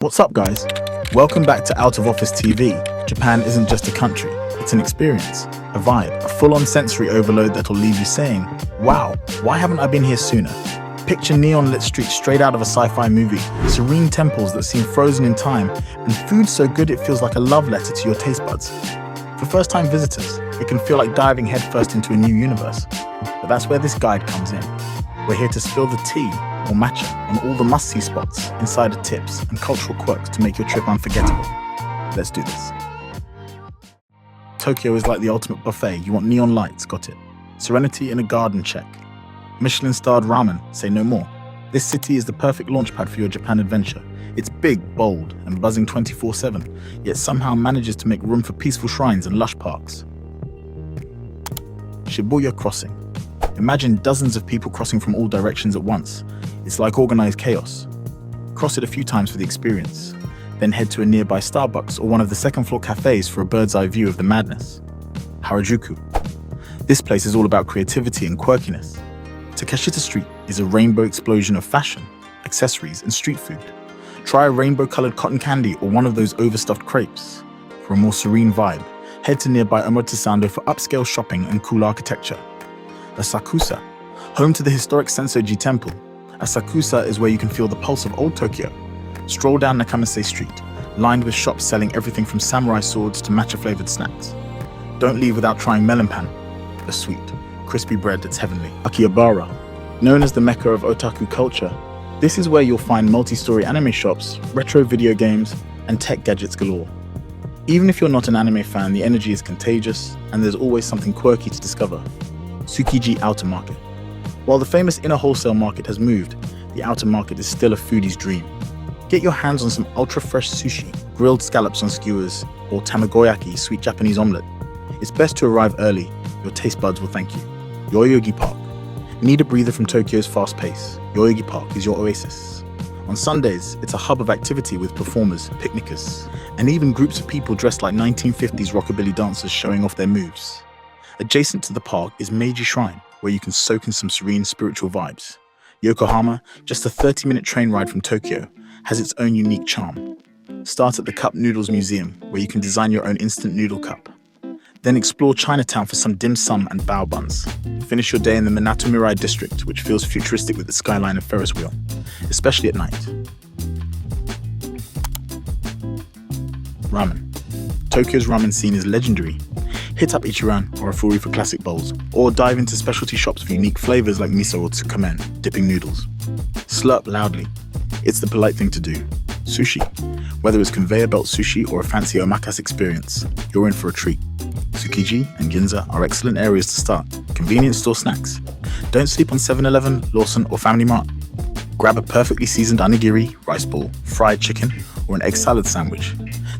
What's up, guys? Welcome back to Out of Office TV. Japan isn't just a country, it's an experience, a vibe, a full-on sensory overload that'll leave you saying, wow, why haven't I been here sooner? Picture neon-lit streets straight out of a sci-fi movie, serene temples that seem frozen in time, and food so good it feels like a love letter to your taste buds. For first-time visitors, it can feel like diving headfirst into a new universe. But that's where this guide comes in. We're here to spill the tea, or matcha, on all the must-see spots, insider tips, and cultural quirks to make your trip unforgettable. Let's do this. Tokyo is like the ultimate buffet. You want neon lights, got it. Serenity in a garden, check. Michelin-starred ramen, say no more. This city is the perfect launchpad for your Japan adventure. It's big, bold, and buzzing 24/7, yet somehow manages to make room for peaceful shrines and lush parks. Shibuya Crossing. Imagine dozens of people crossing from all directions at once. It's like organized chaos. Cross it a few times for the experience, then head to a nearby Starbucks or one of the second-floor cafes for a bird's-eye view of the madness. Harajuku. This place is all about creativity and quirkiness. Takeshita Street is a rainbow explosion of fashion, accessories, and street food. Try a rainbow-colored cotton candy or one of those overstuffed crepes. For a more serene vibe, head to nearby Omotesando for upscale shopping and cool architecture. Asakusa, home to the historic Sensoji Temple. Asakusa is where you can feel the pulse of old Tokyo. Stroll down Nakamise Street, lined with shops selling everything from samurai swords to matcha-flavored snacks. Don't leave without trying melon pan, the sweet, crispy bread that's heavenly. Akihabara, known as the mecca of otaku culture, this is where you'll find multi-story anime shops, retro video games, and tech gadgets galore. Even if you're not an anime fan, the energy is contagious, and there's always something quirky to discover. Tsukiji Outer Market. While the famous inner wholesale market has moved, the outer market is still a foodie's dream. Get your hands on some ultra-fresh sushi, grilled scallops on skewers, or tamagoyaki, sweet Japanese omelette. It's best to arrive early. Your taste buds will thank you. Yoyogi Park. Need a breather from Tokyo's fast pace? Yoyogi Park is your oasis. On Sundays, it's a hub of activity with performers, picnickers, and even groups of people dressed like 1950s rockabilly dancers showing off their moves. Adjacent to the park is Meiji Shrine, where you can soak in some serene spiritual vibes. Yokohama, just a 30-minute train ride from Tokyo, has its own unique charm. Start at the Cup Noodles Museum, where you can design your own instant noodle cup. Then explore Chinatown for some dim sum and bao buns. Finish your day in the Minato Mirai district, which feels futuristic with the skyline and Ferris wheel, especially at night. Ramen. Tokyo's ramen scene is legendary. Hit up Ichiran or Afuri for classic bowls, or dive into specialty shops for unique flavors like miso or tsukamen, dipping noodles. Slurp loudly. It's the polite thing to do. Sushi. Whether it's conveyor belt sushi or a fancy omakase experience, you're in for a treat. Tsukiji and Ginza are excellent areas to start. Convenience store snacks. Don't sleep on 7-Eleven, Lawson, or Family Mart. Grab a perfectly seasoned onigiri, rice ball, fried chicken, or an egg salad sandwich.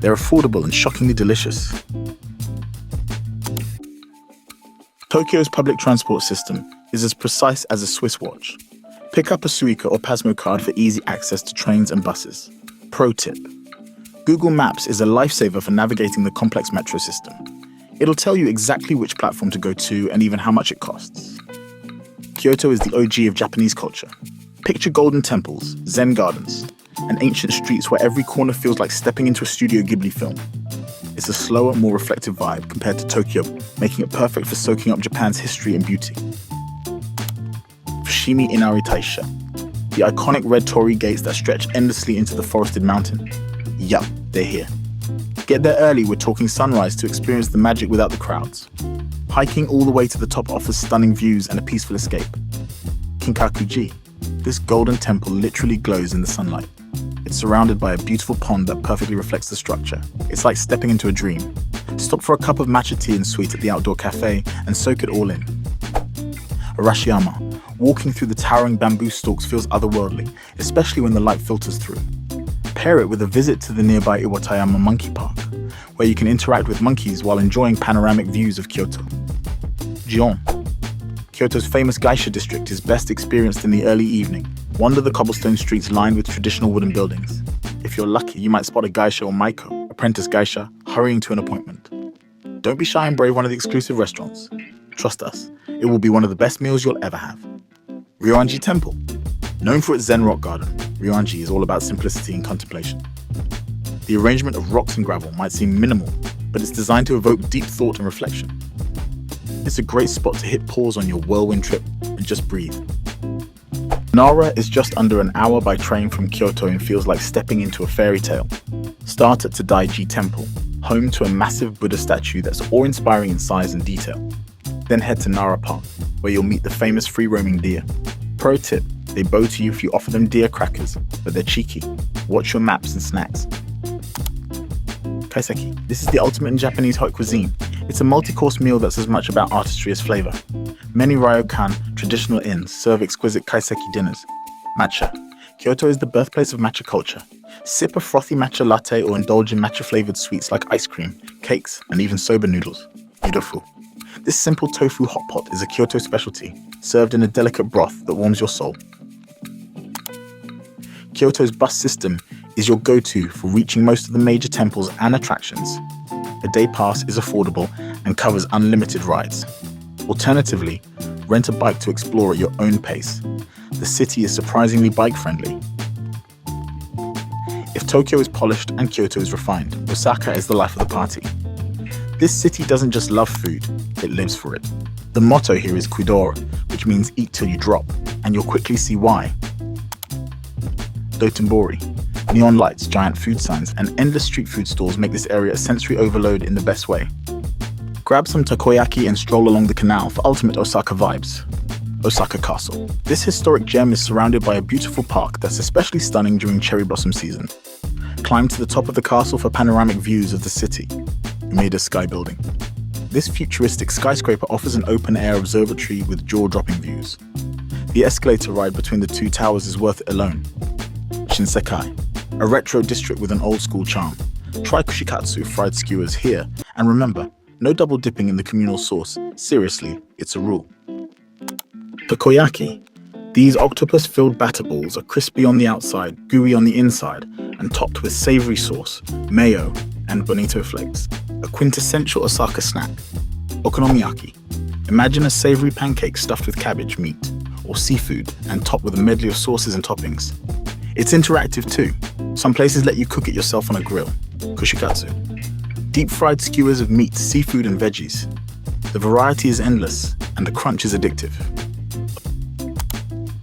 They're affordable and shockingly delicious. Tokyo's public transport system is as precise as a Swiss watch. Pick up a Suica or Pasmo card for easy access to trains and buses. Pro tip: Google Maps is a lifesaver for navigating the complex metro system. It'll tell you exactly which platform to go to and even how much it costs. Kyoto is the OG of Japanese culture. Picture golden temples, Zen gardens, and ancient streets where every corner feels like stepping into a Studio Ghibli film. It's a slower, more reflective vibe compared to Tokyo, making it perfect for soaking up Japan's history and beauty. Fushimi Inari Taisha, the iconic red torii gates that stretch endlessly into the forested mountain. Yup, they're here. Get there early, we're talking sunrise to experience the magic without the crowds. Hiking all the way to the top offers stunning views and a peaceful escape. Kinkakuji, this golden temple literally glows in the sunlight. It's surrounded by a beautiful pond that perfectly reflects the structure. It's like stepping into a dream. Stop for a cup of matcha tea and sweet at the outdoor cafe and soak it all in. Arashiyama. Walking through the towering bamboo stalks feels otherworldly, especially when the light filters through. Pair it with a visit to the nearby Iwatayama Monkey Park, where you can interact with monkeys while enjoying panoramic views of Kyoto. Gion. Kyoto's famous geisha district is best experienced in the early evening. Wander the cobblestone streets lined with traditional wooden buildings. If you're lucky, you might spot a geisha or maiko, apprentice geisha, hurrying to an appointment. Don't be shy and brave one of the exclusive restaurants. Trust us, it will be one of the best meals you'll ever have. Ryoanji Temple. Known for its Zen rock garden, Ryoanji is all about simplicity and contemplation. The arrangement of rocks and gravel might seem minimal, but it's designed to evoke deep thought and reflection. It's a great spot to hit pause on your whirlwind trip and just breathe. Nara is just under an hour by train from Kyoto and feels like stepping into a fairy tale. Start at Tadaiji Temple, home to a massive Buddha statue that's awe-inspiring in size and detail. Then head to Nara Park, where you'll meet the famous free-roaming deer. Pro tip, they bow to you if you offer them deer crackers, but they're cheeky. Watch your maps and snacks. Kaiseki. This is the ultimate in Japanese hot cuisine. It's a multi-course meal that's as much about artistry as flavor. Many ryokan, traditional inns, serve exquisite kaiseki dinners. Matcha. Kyoto is the birthplace of matcha culture. Sip a frothy matcha latte or indulge in matcha-flavored sweets like ice cream, cakes, and even soba noodles. Beautiful. This simple tofu hot pot is a Kyoto specialty, served in a delicate broth that warms your soul. Kyoto's bus system is your go-to for reaching most of the major temples and attractions. A day pass is affordable and covers unlimited rides. Alternatively, rent a bike to explore at your own pace. The city is surprisingly bike-friendly. If Tokyo is polished and Kyoto is refined, Osaka is the life of the party. This city doesn't just love food, it lives for it. The motto here is Kudora, which means eat till you drop, and you'll quickly see why. Dotonbori. Neon lights, giant food signs, and endless street food stalls make this area a sensory overload in the best way. Grab some takoyaki and stroll along the canal for ultimate Osaka vibes. Osaka Castle. This historic gem is surrounded by a beautiful park that's especially stunning during cherry blossom season. Climb to the top of the castle for panoramic views of the city. Umeda Sky Building. This futuristic skyscraper offers an open-air observatory with jaw-dropping views. The escalator ride between the two towers is worth it alone. Shinsekai. A retro district with an old-school charm. Try kushikatsu fried skewers here, and remember, no double dipping in the communal sauce. Seriously, it's a rule. Takoyaki. These octopus-filled batter balls are crispy on the outside, gooey on the inside, and topped with savory sauce, mayo, and bonito flakes. A quintessential Osaka snack. Okonomiyaki. Imagine a savory pancake stuffed with cabbage, meat, or seafood, and topped with a medley of sauces and toppings. It's interactive too. Some places let you cook it yourself on a grill. Kushikatsu. Deep-fried skewers of meat, seafood, and veggies. The variety is endless, and the crunch is addictive.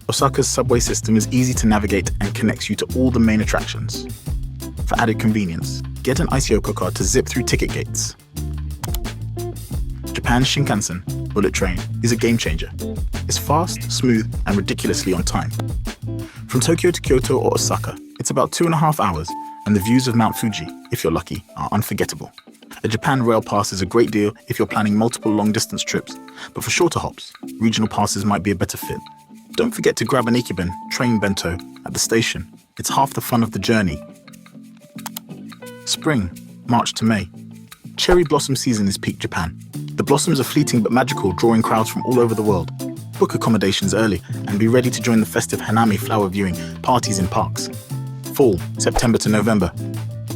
Osaka's subway system is easy to navigate and connects you to all the main attractions. For added convenience, get an Icyoko card to zip through ticket gates. Japan's Shinkansen, bullet train, is a game changer. It's fast, smooth, and ridiculously on time. From Tokyo to Kyoto or Osaka, it's about 2.5 hours, and the views of Mount Fuji, if you're lucky, are unforgettable. A Japan Rail Pass is a great deal if you're planning multiple long-distance trips, but for shorter hops, regional passes might be a better fit. Don't forget to grab an ikiben, train bento, at the station. It's half the fun of the journey. Spring, March to May. Cherry blossom season is peak Japan. The blossoms are fleeting but magical, drawing crowds from all over the world. Book accommodations early and be ready to join the festive Hanami flower viewing parties in parks. Fall, September to November.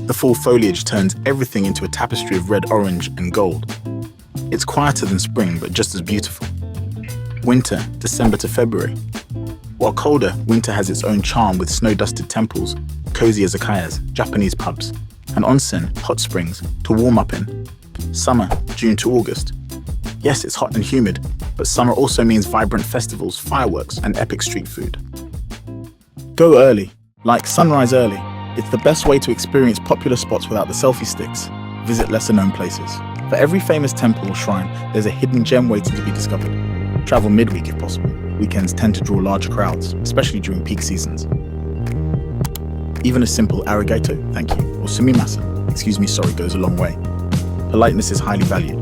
The fall foliage turns everything into a tapestry of red, orange, and gold. It's quieter than spring, but just as beautiful. Winter, December to February. While colder, winter has its own charm with snow-dusted temples, cozy izakayas, Japanese pubs, and onsen, hot springs, to warm up in. Summer, June to August. Yes, it's hot and humid, but summer also means vibrant festivals, fireworks, and epic street food. Go early, like sunrise early. It's the best way to experience popular spots without the selfie sticks. Visit lesser-known places. For every famous temple or shrine, there's a hidden gem waiting to be discovered. Travel midweek if possible. Weekends tend to draw larger crowds, especially during peak seasons. Even a simple arigato, thank you, or sumimasen, excuse me, sorry, goes a long way. Politeness is highly valued.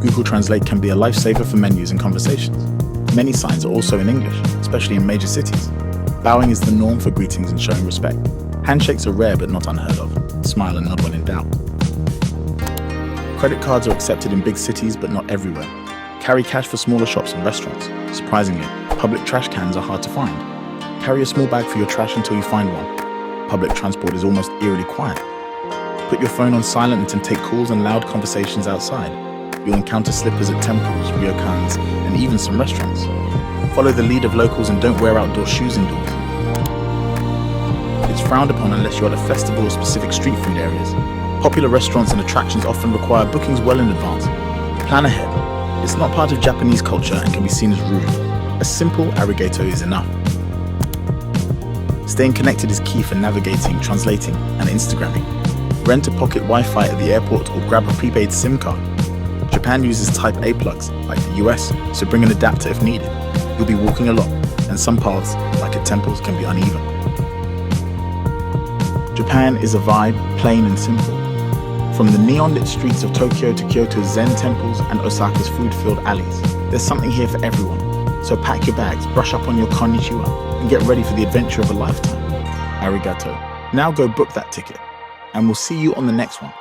Google Translate can be a lifesaver for menus and conversations. Many signs are also in English, especially in major cities. Bowing is the norm for greetings and showing respect. Handshakes are rare but not unheard of. Smile and nod when in doubt. Credit cards are accepted in big cities but not everywhere. Carry cash for smaller shops and restaurants. Surprisingly, public trash cans are hard to find. Carry a small bag for your trash until you find one. Public transport is almost eerily quiet. Put your phone on silent and take calls and loud conversations outside. You'll encounter slippers at temples, ryokans, and even some restaurants. Follow the lead of locals and don't wear outdoor shoes indoors. It's frowned upon unless you're at a festival or specific street food areas. Popular restaurants and attractions often require bookings well in advance. Plan ahead. It's not part of Japanese culture and can be seen as rude. A simple arigato is enough. Staying connected is key for navigating, translating, and Instagramming. Rent a pocket Wi-Fi at the airport or grab a prepaid SIM card. Japan uses Type A plugs, like the US, so bring an adapter if needed. You'll be walking a lot, and some paths, like at temples, can be uneven. Japan is a vibe, plain and simple. From the neon-lit streets of Tokyo to Kyoto's Zen temples and Osaka's food-filled alleys, there's something here for everyone. So pack your bags, brush up on your konnichiwa, and get ready for the adventure of a lifetime. Arigato. Now go book that ticket, and we'll see you on the next one.